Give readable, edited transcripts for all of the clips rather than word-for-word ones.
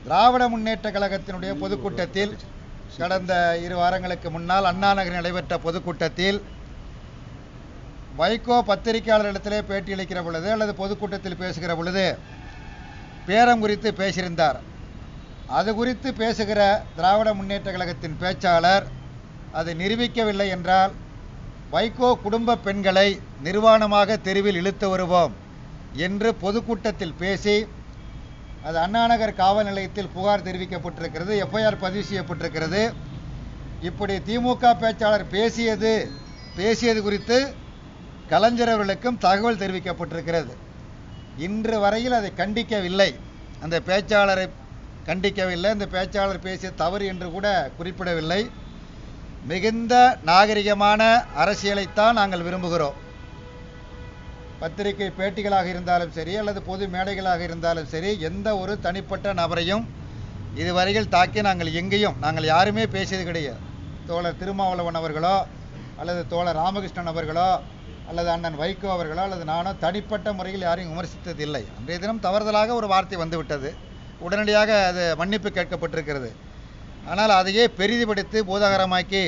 திராவிட முன்னேற்ற கழகத்தினுடைய பொதுக்கூட்டத்தில் கடந்த 2 வாரங்களுக்கு முன்னால் அண்ணா நகரில் நடைபெற்ற பொதுக்கூட்டத்தில் வைகோ பத்திரிகையாளர்களிடத்திலே பேட்டியளிக்கிற பொழுது அல்லது பொதுக்கூட்டத்தில் பேசுகிற பொழுது பேரம் குறித்து பேசியிருந்தார். அது குறித்து பேசுகிற திராவிட முன்னேற்ற கழகத்தின் பேச்சாளர் அதை நிரூபிக்கவில்லை என்றால் வைகோ குடும்ப பெண்களை நிர்வாணமாக தெருவில் இழுத்து வருவோம் என்று பொதுக்கூட்டத்தில் பேசி அது அண்ணாநகர் காவல் நிலையத்தில் புகார் தெரிவிக்கப்பட்டிருக்கிறது, எஃப்ஐஆர் பதிவு செய்யப்பட்டிருக்கிறது. இப்படி திமுக பேச்சாளர் பேசியது குறித்து கலைஞர் அவர்களுக்கும் தகவல் தெரிவிக்கப்பட்டிருக்கிறது. இன்று வரையில் அதை கண்டிக்கவில்லை, அந்த பேச்சாளரை கண்டிக்கவில்லை, அந்த பேச்சாளர் பேசிய தவறு என்று கூட குறிப்பிடவில்லை. மிகுந்த நாகரிகமான அரசியலைத்தான் நாங்கள் விரும்புகிறோம். பத்திரிகை பேட்டிகளாக இருந்தாலும் சரி அல்லது பொது மேடைகளாக இருந்தாலும் சரி, எந்த ஒரு தனிப்பட்ட நபரையும் இதுவரையில் தாக்கி நாங்கள் யாருமே பேசியது கிடையாது. தோழர் திருமாவளவன் அவர்களோ அல்லது தோழர் ராமகிருஷ்ணன் அவர்களோ அல்லது அண்ணன் வைகோ அவர்களோ அல்லது நானோ தனிப்பட்ட முறையில் யாரையும் விமர்சித்தது இல்லை. அன்றைய தினம் தவறுதலாக ஒரு வார்த்தை வந்துவிட்டது, உடனடியாக அது மன்னிப்பு கேட்கப்பட்டிருக்கிறது. ஆனால் அதையே பெரிதுபடுத்தி பூதாகரமாக்கி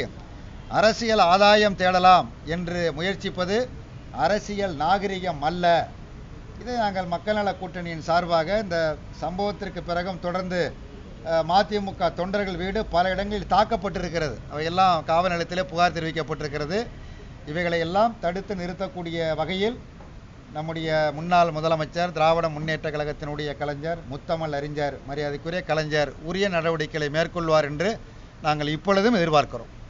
அரசியல் ஆதாயம் தேடலாம் என்று முயற்சிப்பது அரசியல் நாகரிகம் அல்ல. இதை நாங்கள் மக்கள் நல கூட்டணியின் சார்பாக இந்த சம்பவத்திற்கு பிறகும் தொடர்ந்து மதிமுக தொண்டர்கள் வீடு பல இடங்களில் தாக்கப்பட்டிருக்கிறது, அவையெல்லாம் காவல் நிலையத்திலே புகார் தெரிவிக்கப்பட்டிருக்கிறது. இவைகளை எல்லாம் தடுத்து நிறுத்தக்கூடிய வகையில் நம்முடைய முன்னாள் முதலமைச்சர், திராவிட முன்னேற்ற கழகத்தினுடைய கலைஞர், முத்தமிழ் அறிஞர், மரியாதைக்குரிய கலைஞர் உரிய நடவடிக்கைகளை மேற்கொள்வார் என்று நாங்கள் இப்பொழுதும் எதிர்பார்க்கிறோம்.